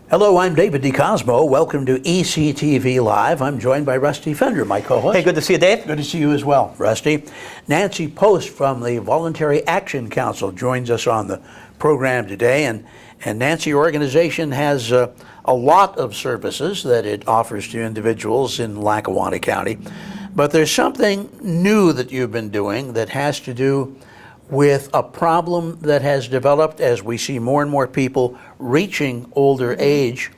Hello, I'm David DeCosmo. Welcome to ECTV Live. I'm joined by Rusty Fender, my co-host. Hey, good to see you, Dave. Good to see you as well, Rusty. Nancy Post from the Voluntary Action Council joins us on the program today. And Nancy, your organization has a lot of services that it offers to individuals in Lackawanna County. But there's something new that you've been doing that has to do with a problem that has developed as we see more and more people reaching older age.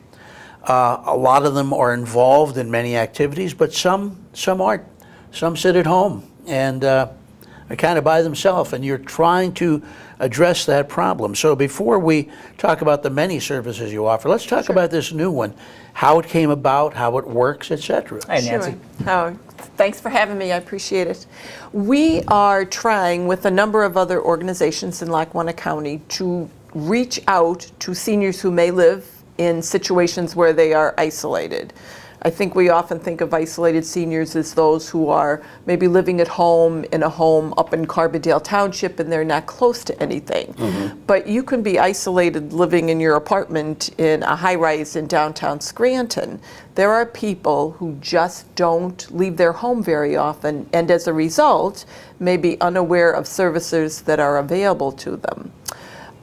A lot of them are involved in many activities, but some aren't. Some sit at home and are kind of by themselves, and you're trying to address that problem. So before we talk about the many services you offer, let's talk about this new one, how it came about, how it works, etc. Hi, Nancy. Sure. Thanks for having me. I appreciate it. We are trying with a number of other organizations in Lackawanna County to reach out to seniors who may live in situations where they are isolated. I think we often think of isolated seniors as those who are maybe living at home in a home up in Carbondale Township and they're not close to anything. But you can be isolated living in your apartment in a high-rise in downtown Scranton. There are people who just don't leave their home very often and as a result may be unaware of services that are available to them.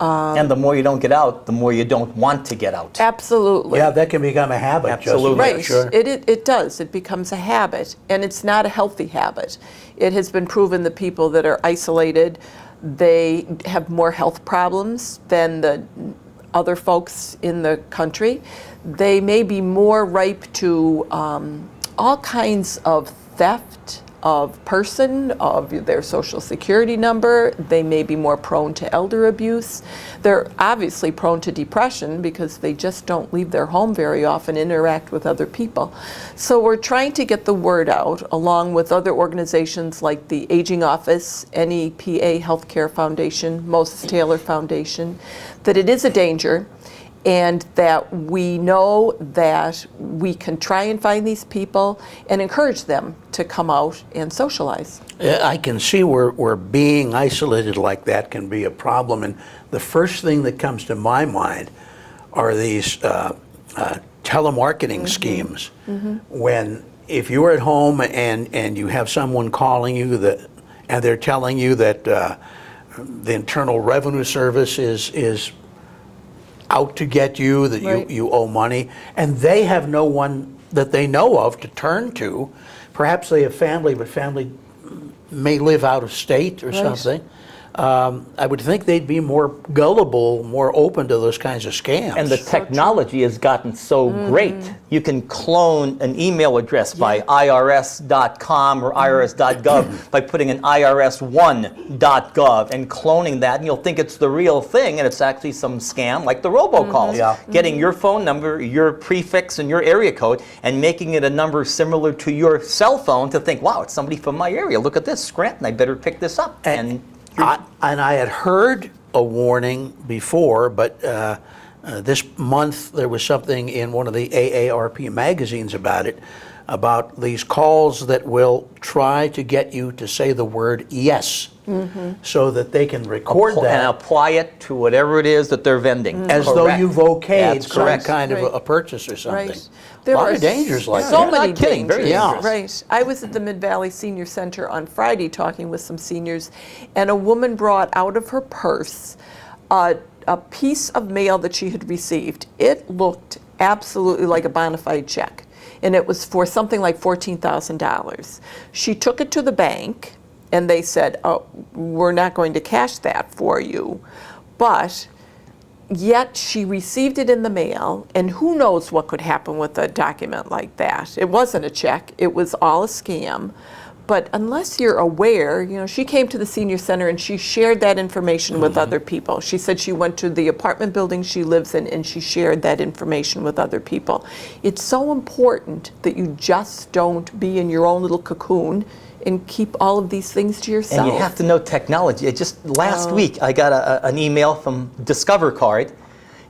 And the more you don't get out, the more you don't want to get out. Absolutely. Yeah, that can become a habit. Absolutely. Right. Sure. It does. It becomes a habit, and it's not a healthy habit. It has been proven that people that are isolated, they have more health problems than the other folks in the country. They may be more ripe to all kinds of theft of person, of their social security number. They may be more prone to elder abuse. They're obviously prone to depression because they just don't leave their home very often, interact with other people. So we're trying to get the word out along with other organizations like the Aging Office, NEPA Healthcare Foundation, Moses Taylor Foundation, that it is a danger and that we know that we can try and find these people and encourage them to come out and socialize. I can see where being isolated like that can be a problem, and the first thing that comes to my mind are these telemarketing schemes. When if you're at home and you have someone calling you and they're telling you that the Internal Revenue Service is out to get you, that Right. you owe money, and they have no one that they know of to turn to. Perhaps they have family, but family may live out of state or Right. something. I would think they'd be more gullible, more open to those kinds of scams. And the technology has gotten so great. You can clone an email address by irs.com or irs.gov by putting in irs1.gov and cloning that, and you'll think it's the real thing, and it's actually some scam like the robocalls. Getting your phone number, your prefix, and your area code, and making it a number similar to your cell phone to think, wow, it's somebody from my area. Look at this, Scranton, I better pick this up. And I had heard a warning before, but this month there was something in one of the AARP magazines about it, about these calls that will try to get you to say the word yes, so that they can record that and apply it to whatever it is that they're vending. as though you've okayed That's some correct. kind of Right. a purchase or something. Right. A lot of dangers like so that. many Not kidding, very dangers. dangerous. Right. I was at the Mid-Valley Senior Center on Friday talking with some seniors, and a woman brought out of her purse a piece of mail that she had received. It looked absolutely like a bona fide check, and it was for something like $14,000. She took it to the bank, and they said, "Oh, we're not going to cash that for you," but yet she received it in the mail, and who knows what could happen with a document like that. It wasn't a check, it was all a scam. But unless you're aware, she came to the senior center and she shared that information with other people. She said she went to the apartment building she lives in and she shared that information with other people. It's so important that you just don't be in your own little cocoon and keep all of these things to yourself. And you have to know technology. Just last week, I got an email from Discover Card,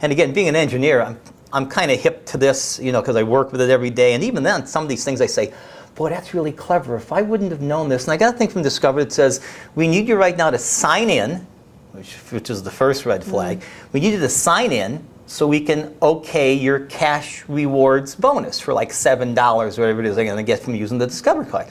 and again, being an engineer, I'm kind of hip to this, because I work with it every day. And even then, some of these things I say, boy, that's really clever. If I wouldn't have known this. And I got a thing from Discover that says, we need you right now to sign in, which is the first red flag. We need you to sign in so we can okay your cash rewards bonus for like $7 or whatever it is they're going to get from using the Discover card.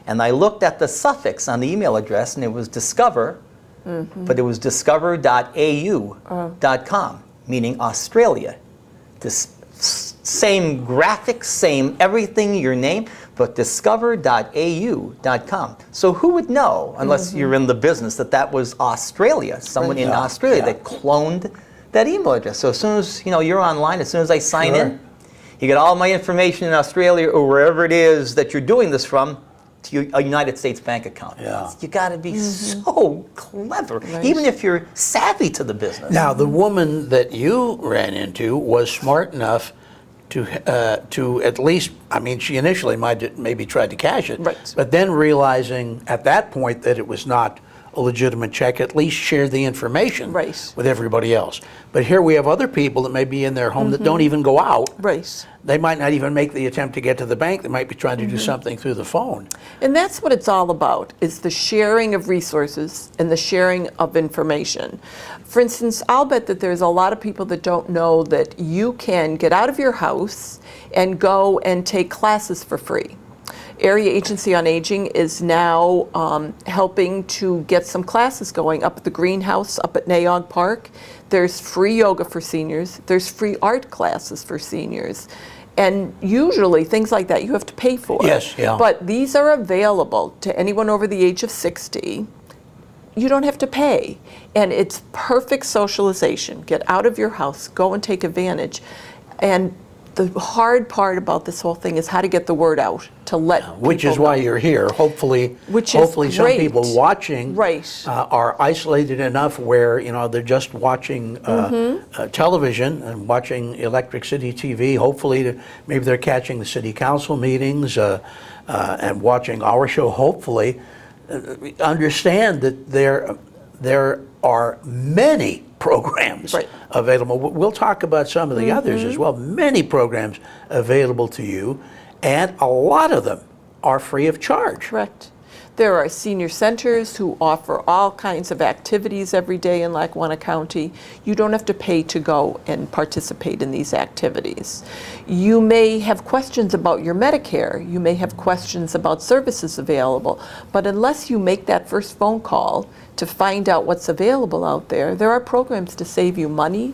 And I looked at the suffix on the email address, and it was Discover, but it was discover.au.com, meaning Australia. This same graphics, same everything, your name, but discover.au.com. So who would know, unless you're in the business, that that was Australia, someone in Australia that cloned that email address. So as soon as you're online, as soon as I sign in, you get all my information in Australia or wherever it is that you're doing this from to a United States bank account. Yeah. You got to be so clever, even if you're savvy to the business. Now, the woman that you ran into was smart enough to at least, I mean, she initially maybe tried to cash it, Right. but then realizing at that point that it was not a legitimate check, at least share the information Right. with everybody else. But here we have other people that may be in their home that don't even go out. Right. They might not even make the attempt to get to the bank. They might be trying to do something through the phone. And that's what it's all about, is the sharing of resources and the sharing of information. For instance, I'll bet that there's a lot of people that don't know that you can get out of your house and go and take classes for free. Area Agency on Aging is now helping to get some classes going up at the greenhouse up at Nayog Park. There's free yoga for seniors. There's free art classes for seniors. And usually things like that you have to pay for. Yes, yeah. But these are available to anyone over the age of 60. You don't have to pay. And it's perfect socialization. Get out of your house, go and take advantage. And the hard part about this whole thing is how to get the word out to let Which people is why know. you're here. Hopefully Which is some great. people watching Right. are isolated enough where they're just watching television and watching Electric City TV. Hopefully, maybe they're catching the city council meetings and watching our show. Hopefully, understand that there are many programs Right. available. We'll talk about some of the others as well. Many programs available to you, and a lot of them are free of charge. Correct. There are senior centers who offer all kinds of activities every day in Lackawanna County. You don't have to pay to go and participate in these activities. You may have questions about your Medicare. You may have questions about services available. But unless you make that first phone call to find out what's available out there, there are programs to save you money,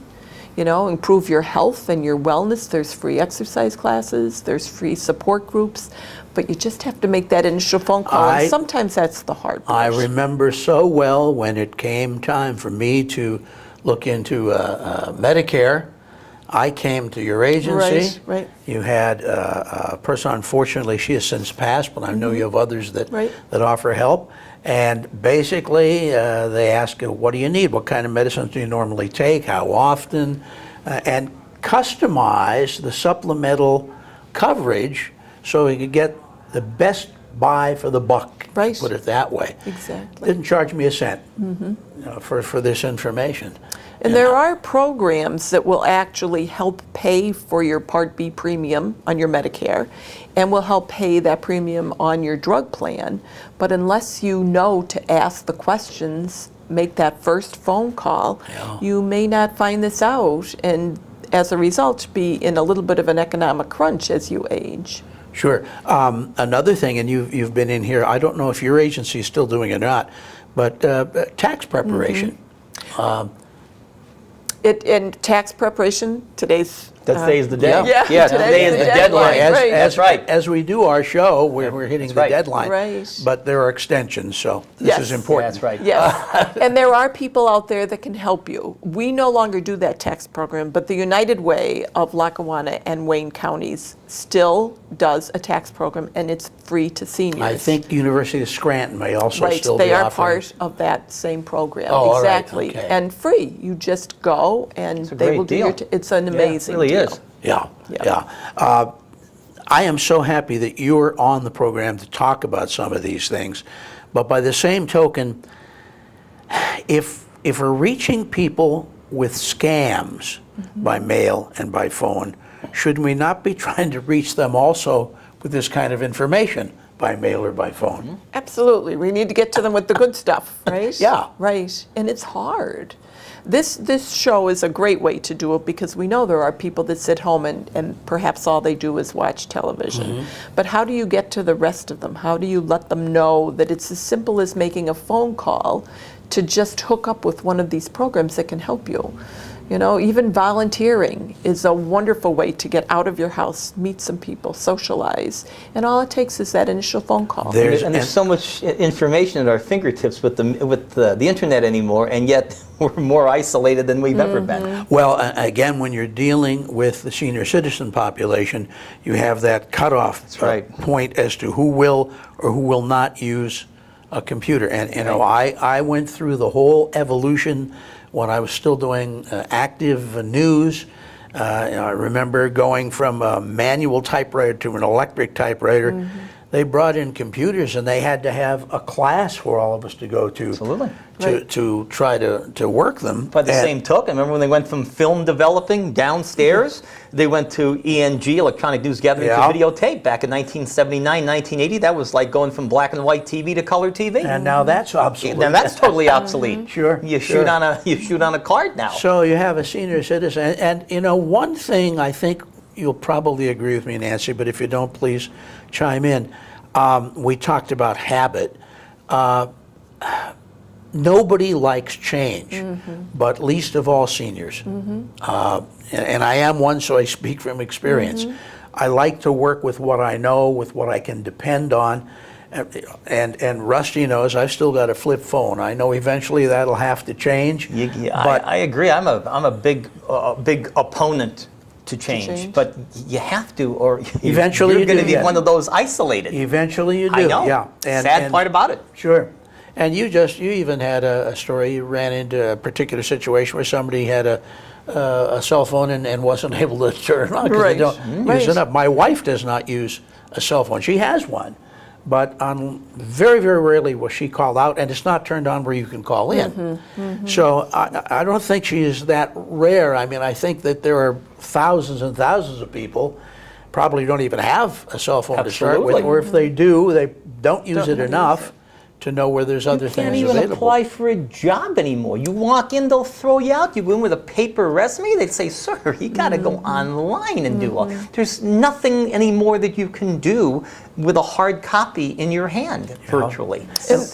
improve your health and your wellness. There's free exercise classes, there's free support groups, but you just have to make that initial phone call, and sometimes that's the hard part. I remember so well when it came time for me to look into Medicare. I came to your agency. Right. You had a person, unfortunately, she has since passed, but I know you have others that offer help. And basically, they ask you, what do you need? What kind of medicines do you normally take? How often? And customize the supplemental coverage so you could get the best buy for the buck, Right. put it that way. Exactly. Didn't charge me a cent for this information. And there are programs that will actually help pay for your Part B premium on your Medicare and will help pay that premium on your drug plan. But unless you know to ask the questions, make that first phone call, you may not find this out, and as a result, be in a little bit of an economic crunch as you age. Sure. Another thing, and you've been in here, I don't know if your agency is still doing it or not, but tax preparation. In tax preparation, today's Today's the day. Yeah, today is the deadline. Right. That's right. As we do our show, we're hitting the right. deadline. Right. But there are extensions, so this is important. That's right. Yes, and there are people out there that can help you. We no longer do that tax program, but the United Way of Lackawanna and Wayne counties still does a tax program, and it's free to seniors. I think University of Scranton may also Right, still they be are offering. part of that same program. Oh, all right, exactly, okay. and free. You just go, and a they great will do deal. your. It's an amazing it really deal. is. Yeah. Yeah. I am so happy that you're on the program to talk about some of these things. But by the same token, if we're reaching people with scams by mail and by phone, should we not be trying to reach them also with this kind of information by mail or by phone? Absolutely. We need to get to them with the good stuff, right? Yeah. Right. And it's hard. This show is a great way to do it because we know there are people that sit home and perhaps all they do is watch television. But how do you get to the rest of them? How do you let them know that it's as simple as making a phone call to just hook up with one of these programs that can help you? You know, even volunteering is a wonderful way to get out of your house, meet some people, socialize, and all it takes is that initial phone call. There's so much information at our fingertips with the internet anymore, and yet we're more isolated than we've ever been. Well, again, when you're dealing with the senior citizen population, you have that cutoff point as to who will or who will not use a computer. And you know, I went through the whole evolution when I was still doing active news. I remember going from a manual typewriter to an electric typewriter. They brought in computers, and they had to have a class for all of us to go to. Absolutely. To try to work them. By the same token, remember when they went from film developing downstairs, they went to ENG, electronic news gathering, to videotape back in 1979, 1980. That was like going from black and white TV to color TV. And now that's obsolete. Now that's totally obsolete. Sure. You shoot on a card now. So you have a senior citizen, and you know, one thing I think you'll probably agree with me, Nancy, but if you don't, please chime in. We talked about habit. Nobody likes change, but least of all seniors. And I am one, so I speak from experience. I like to work with what I know, with what I can depend on. And Rusty knows I've still got a flip phone. I know eventually that'll have to change. But I agree. I'm a big opponent to change, but you have to, or eventually you're going to be one of those isolated. Eventually you do. I know. Yeah. Sad part about it. Sure. And you even had a story. You ran into a particular situation where somebody had a cell phone and wasn't able to turn it on because they don't use it up. My wife does not use a cell phone. She has one, but very, very rarely was she called out, and it's not turned on where you can call in. So I don't think she is that rare. I mean, I think that there are thousands and thousands of people probably don't even have a cell phone to start with, or if they do, they don't use it enough to know where there's other things available. You can't even apply for a job anymore. You walk in, they'll throw you out. You go in with a paper resume, they'd say, sir, you got to go online and do all. There's nothing anymore that you can do with a hard copy in your hand virtually.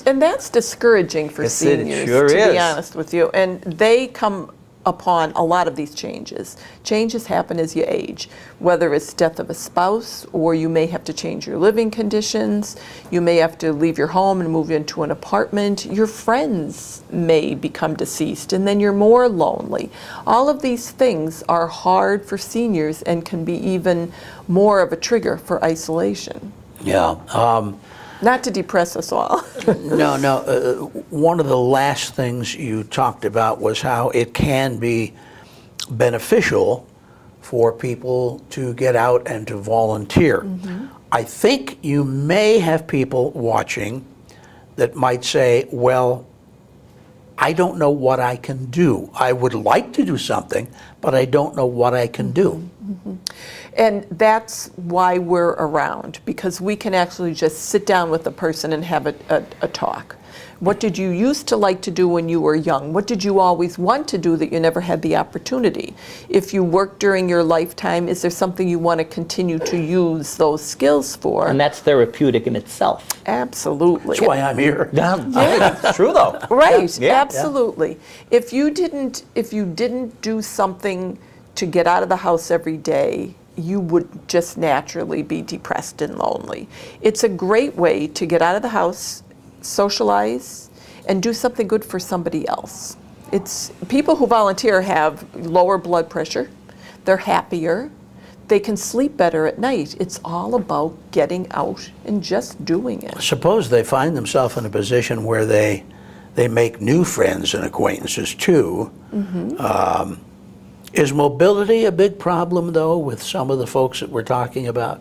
And that's discouraging for seniors, to be honest with you. And they come upon a lot of these changes. Changes happen as you age, whether it's death of a spouse, or you may have to change your living conditions, you may have to leave your home and move into an apartment, your friends may become deceased, and then you're more lonely. All of these things are hard for seniors and can be even more of a trigger for isolation. Yeah. Not to depress us all. No. One of the last things you talked about was how it can be beneficial for people to get out and to volunteer. I think you may have people watching that might say, well, I don't know what I can do. I would like to do something, but I don't know what I can do. And that's why we're around, because we can actually just sit down with a person and have a talk. What did you used to like to do when you were young? What did you always want to do that you never had the opportunity? If you worked during your lifetime, is there something you want to continue to use those skills for? And that's therapeutic in itself. Absolutely. That's why I'm here. It's true though. Right, absolutely. If you didn't do something to get out of the house every day, you would just naturally be depressed and lonely. It's a great way to get out of the house, socialize, and do something good for somebody else. It's people who volunteer have lower blood pressure, they're happier, they can sleep better at night. It's all about getting out and just doing it. Suppose they find themselves in a position where they make new friends and acquaintances too. Is mobility a big problem, though, with some of the folks that we're talking about?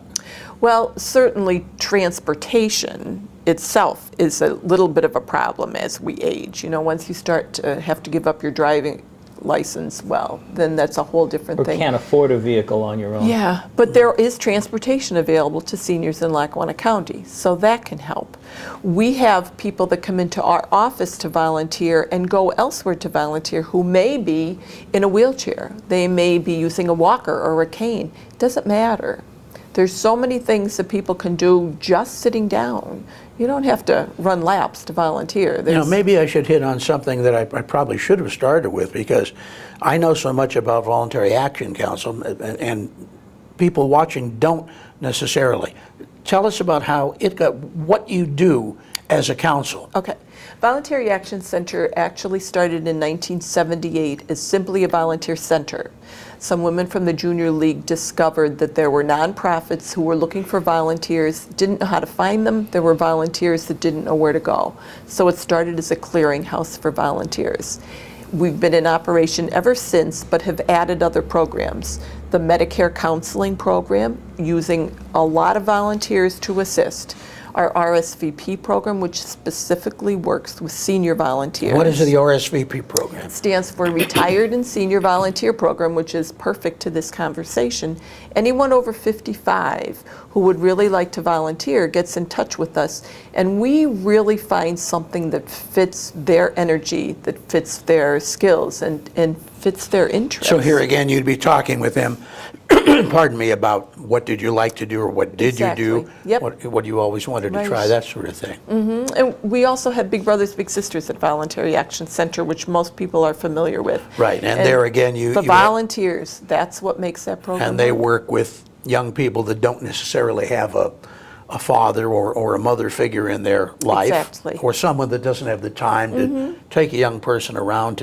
Well, certainly transportation itself is a little bit of a problem as we age. You know, once you start to have to give up your driving license, well, then that's a whole different Or thing. can't afford a vehicle on your own. Yeah, but there is transportation available to seniors in Lackawanna County, so that can help. We have people that come into our office to volunteer and go elsewhere to volunteer who may be in a wheelchair. They may be using a walker or a cane. It doesn't matter. There's so many things that people can do just sitting down. You don't have to run laps to volunteer. Maybe I should hit on something that I probably should have started with, because I know so much about Voluntary Action Council, and people watching don't necessarily. Tell us about what you do as a council. Okay. Voluntary Action Center actually started in 1978 as simply a volunteer center. Some women from the Junior League discovered that there were nonprofits who were looking for volunteers, didn't know how to find them. There were volunteers that didn't know where to go. So it started as a clearinghouse for volunteers. We've been in operation ever since, but have added other programs. The Medicare counseling program, using a lot of volunteers to assist. Our RSVP program, which specifically works with senior volunteers. What is the RSVP program? It stands for Retired and Senior Volunteer Program, which is perfect to this conversation. Anyone over 55 who would really like to volunteer gets in touch with us, and we really find something that fits their energy, that fits their skills, and fits their interests. So here again, you'd be talking with them, pardon me, about what did you like to do, or what did you do, Yep. what you always wanted to try, that sort of thing. And we also have Big Brothers Big Sisters at Voluntary Action Center, which most people are familiar with. Right, and there again, the volunteers, that's what makes that program and they work. work with young people that don't necessarily have a father or a mother figure in their life. Exactly. Or someone that doesn't have the time to take a young person around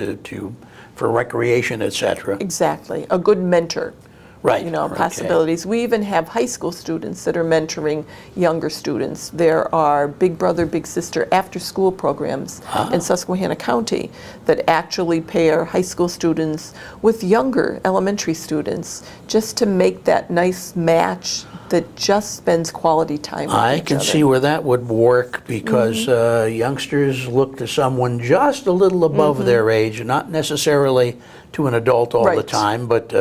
for recreation, etc. Exactly, a good mentor. Right. Okay. Possibilities. We even have high school students that are mentoring younger students. There are Big Brother, Big Sister after-school programs in Susquehanna County that actually pair high school students with younger elementary students, just to make that nice match that just spends quality time with I each can other. see where that would work, because youngsters look to someone just a little above their age, not necessarily to an adult all the time, but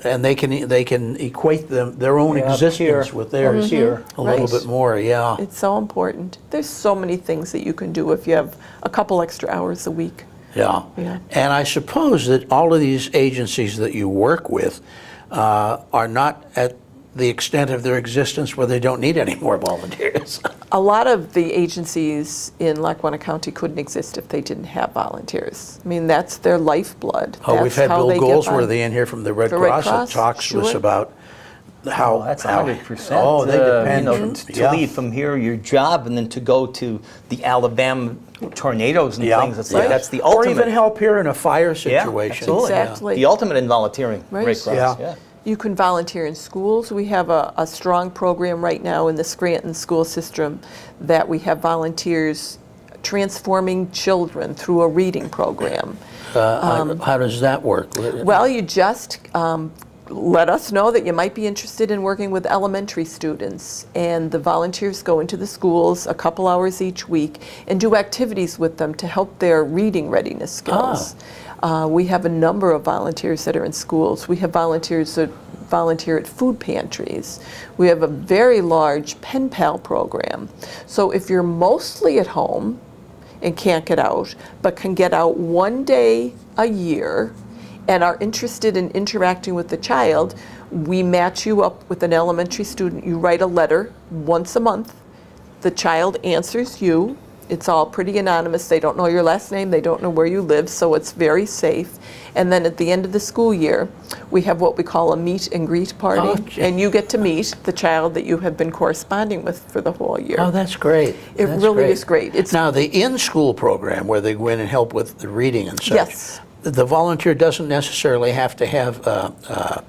and they can equate their own existence with theirs a little bit more. Yeah, it's so important. There's so many things that you can do if you have a couple extra hours a week. Yeah. And I suppose that all of these agencies that you work with are not at the extent of their existence where they don't need any more volunteers. A lot of the agencies in Lackawanna County couldn't exist if they didn't have volunteers. I mean, that's their lifeblood. Oh, we've had Bill they get Goldsworthy in here from the Red Cross that talks to us about how... That's 100%. Oh, they depend. To leave from here, your job, and then to go to the Alabama tornadoes and things. It's like that's the ultimate. Or even help here in a fire Yeah, situation. absolutely. Exactly. The ultimate in volunteering. Right. Red Cross. Yeah. You can volunteer in schools. We have a strong program right now in the Scranton school system that we have volunteers transforming children through a reading program. How does that work? Well, you just let us know that you might be interested in working with elementary students, and the volunteers go into the schools a couple hours each week and do activities with them to help their reading readiness skills. We have a number of volunteers that are in schools. We have volunteers that volunteer at food pantries. We have a very large pen pal program. So if you're mostly at home and can't get out, but can get out one day a year and are interested in interacting with the child, we match you up with an elementary student. You write a letter once a month. The child answers you. It's all pretty anonymous. They don't know your last name. They don't know where you live, so it's very safe. And then at the end of the school year, we have what we call a meet and greet party. And you get to meet the child that you have been corresponding with for the whole year. Oh, that's great. It really is great. It's now, the in-school program where they go in and help with the reading and such, Yes. the volunteer doesn't necessarily have to have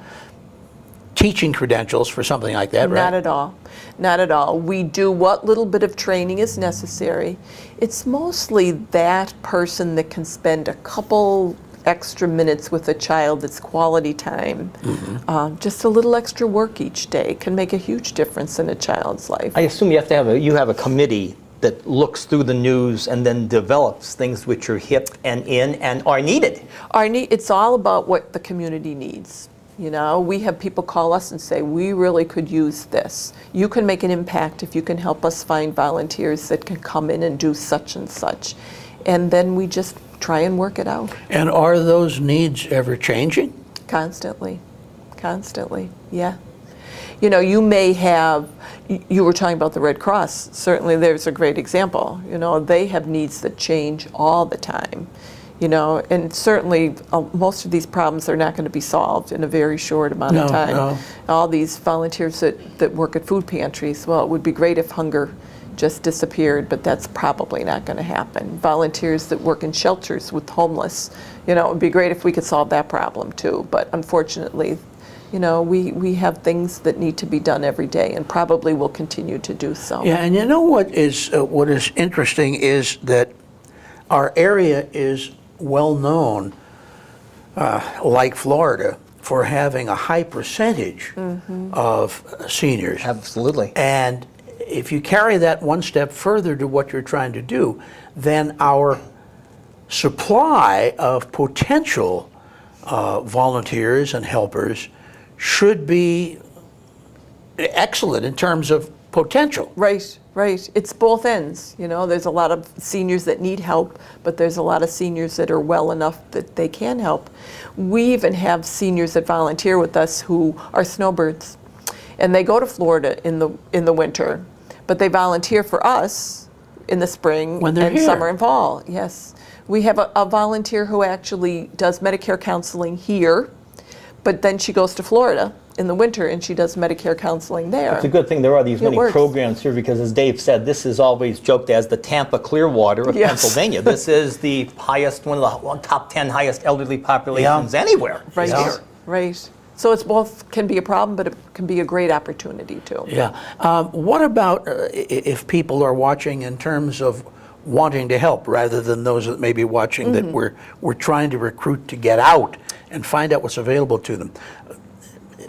teaching credentials for something like that, right? Not at all. Not at all. We do what little bit of training is necessary. It's mostly that person that can spend a couple extra minutes with a child that's quality time. Just a little extra work each day can make a huge difference in a child's life. I assume you have to have you have a committee that looks through the news and then develops things which are hip and in and are needed. It's all about what the community needs. You know, we have people call us and say, we really could use this. You can make an impact if you can help us find volunteers that can come in and do such and such. And then we just try and work it out. And are those needs ever changing? Constantly, yeah. You know, you may have, you were talking about the Red Cross, certainly there's a great example. You know, they have needs that change all the time. You know, and certainly most of these problems are not going to be solved in a very short amount of time. No. All these volunteers that work at food pantries, well, it would be great if hunger just disappeared, but that's probably not going to happen. Volunteers that work in shelters with homeless, you know, it would be great if we could solve that problem too. But unfortunately, you know, we have things that need to be done every day and probably will continue to do so. Yeah, and you know what is interesting is that our area is well known, like Florida, for having a high percentage of seniors. Absolutely. And if you carry that one step further to what you're trying to do, then our supply of potential volunteers and helpers should be excellent in terms of potential. Right. It's both ends. You know, there's a lot of seniors that need help, but there's a lot of seniors that are well enough that they can help. We even have seniors that volunteer with us who are snowbirds, and they go to Florida in the winter, but they volunteer for us in the spring When they're and here. summer and fall. Yes, we have a volunteer who actually does Medicare counseling here, but then she goes to Florida in the winter and she does Medicare counseling there. It's a good thing there are these many works. programs here because, as Dave said, this is always joked as the Tampa Clearwater of Yes. Pennsylvania. This is the highest, one of the top 10 highest elderly populations anywhere. Right, is here. right. So it's both can be a problem, but it can be a great opportunity too. Yeah. What about if people are watching in terms of wanting to help rather than those that may be watching that we're trying to recruit to get out and find out what's available to them?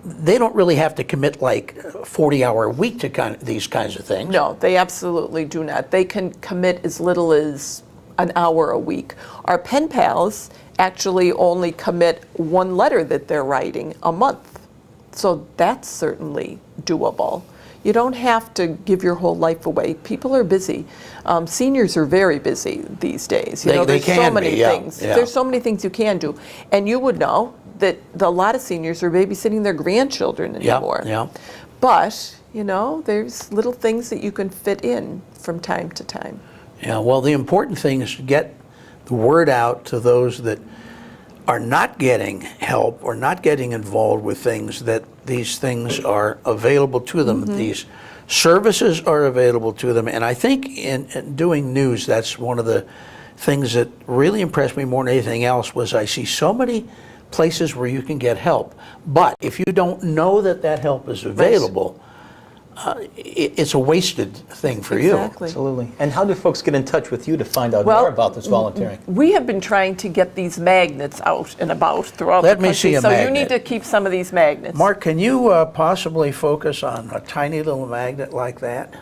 They don't really have to commit like a 40-hour a week to these kinds of things. No, they absolutely do not. They can commit as little as an hour a week. Our pen pals actually only commit one letter that they're writing a month. So that's certainly doable. You don't have to give your whole life away. People are busy. Seniors are very busy these days. You know, They there's so can many be, yeah, things. yeah. There's so many things you can do. And you would know that a lot of seniors are babysitting their grandchildren anymore. Yeah. But, you know, there's little things that you can fit in from time to time. Yeah, well, the important thing is to get the word out to those that are not getting help or not getting involved with things, that these things are available to them. These services are available to them. And I think in doing news, that's one of the things that really impressed me more than anything else was I see so many places where you can get help. But if you don't know that that help is available, it's a wasted thing for you. Exactly. Absolutely. And how do folks get in touch with you to find out Well, more about this volunteering? We have been trying to get these magnets out and about throughout Let the me country. see a so you magnet. need to keep some of these magnets. Mark, can you possibly focus on a tiny little magnet like that?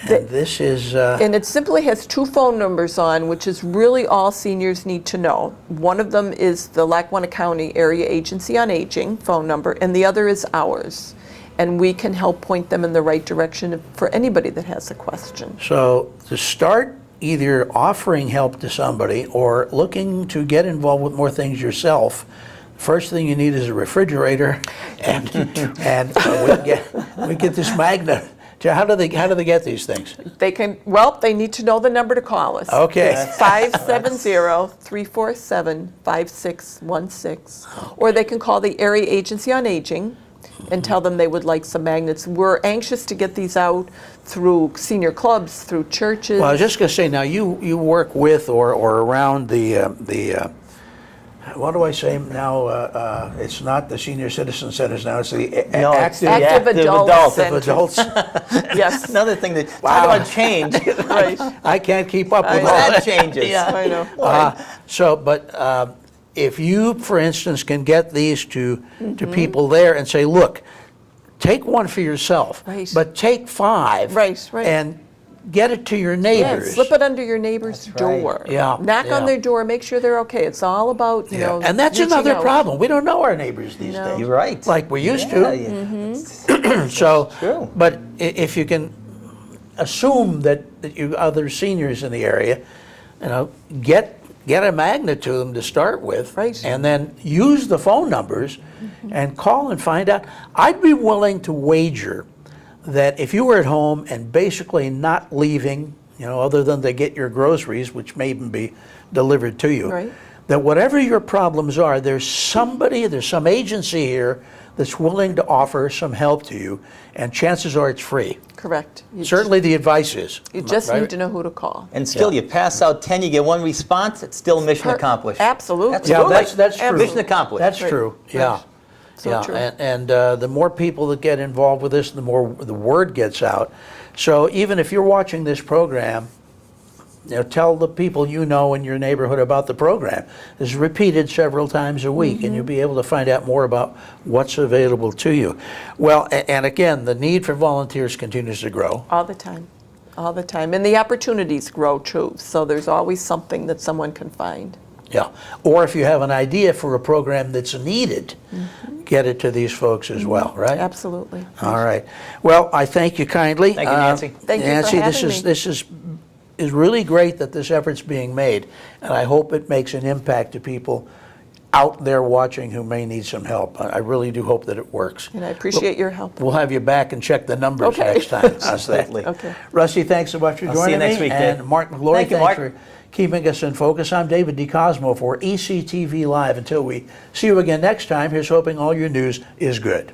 And this is... And it simply has two phone numbers on, which is really all seniors need to know. One of them is the Lackawanna County Area Agency on Aging phone number, and the other is ours. And we can help point them in the right direction for anybody that has a question. So to start either offering help to somebody or looking to get involved with more things yourself, first thing you need is a refrigerator, and we get this magnet. How do they get these things? They need to know the number to call us. Okay. It's 570-347-5616. Or they can call the Area Agency on Aging and tell them they would like some magnets. We're anxious to get these out through senior clubs, through churches. Well, I was just going to say, now you work with or around the what do I say now? It's not the senior citizen centers now. It's the Active Active Adult adults. Center. adults. Yes. Another thing that, Wow. talk about change. Right. I can't keep up with all That that. changes. Yeah, I know. But if you, for instance, can get these to people there and say, look, take one for yourself, Right. but take 5, Right. and get it to your Yeah, neighbors. slip it under your neighbor's That's right. door. Yeah, Knock yeah. on their door, make sure they're okay. It's all about, you know, And that's reaching another out. problem. We don't know our neighbors these No. days. You're right. Like we used Yeah, to. yeah. So, true. but if you can assume that you other seniors in the area, you know, get a magnet to them to start with, Right. and then use the phone numbers and call and find out. I'd be willing to wager that if you were at home and basically not leaving, you know, other than to get your groceries, which may even be delivered to you, Right. that whatever your problems are, there's some agency here that's willing to offer some help to you, and chances are it's free. Correct. Certainly the advice is. You just right? need to know who to call. And still, Yeah. you pass out 10, you get one response, it's still mission accomplished. Absolutely. Yeah, Absolutely. that's true. Mission accomplished. That's Right. true, yeah. Right. So Yeah, true. and the more people that get involved with this, the more the word gets out. So even if you're watching this program, you know, tell the people you know in your neighborhood about the program. This is repeated several times a week, and you'll be able to find out more about what's available to you. Well, and again, the need for volunteers continues to grow. All the time. All the time. And the opportunities grow too. So there's always something that someone can find. Yeah. Or if you have an idea for a program that's needed, get it to these folks as well, right? Absolutely. All right. Well, I thank you kindly. Thank you, Nancy. Thank you for Nancy, having me. this is really great that this effort's being made, and I hope it makes an impact to people out there watching who may need some help. I really do hope that it works. And I appreciate your help. We'll have you back and check the numbers Okay. next time. How's that? Absolutely. Okay. Rusty, thanks so much for I'll see joining you next me. week, And Dave. Mark McGlory, Thank you, thanks Mark. for keeping us in focus. I'm David DeCosmo for ECTV Live. Until we see you again next time, here's hoping all your news is good.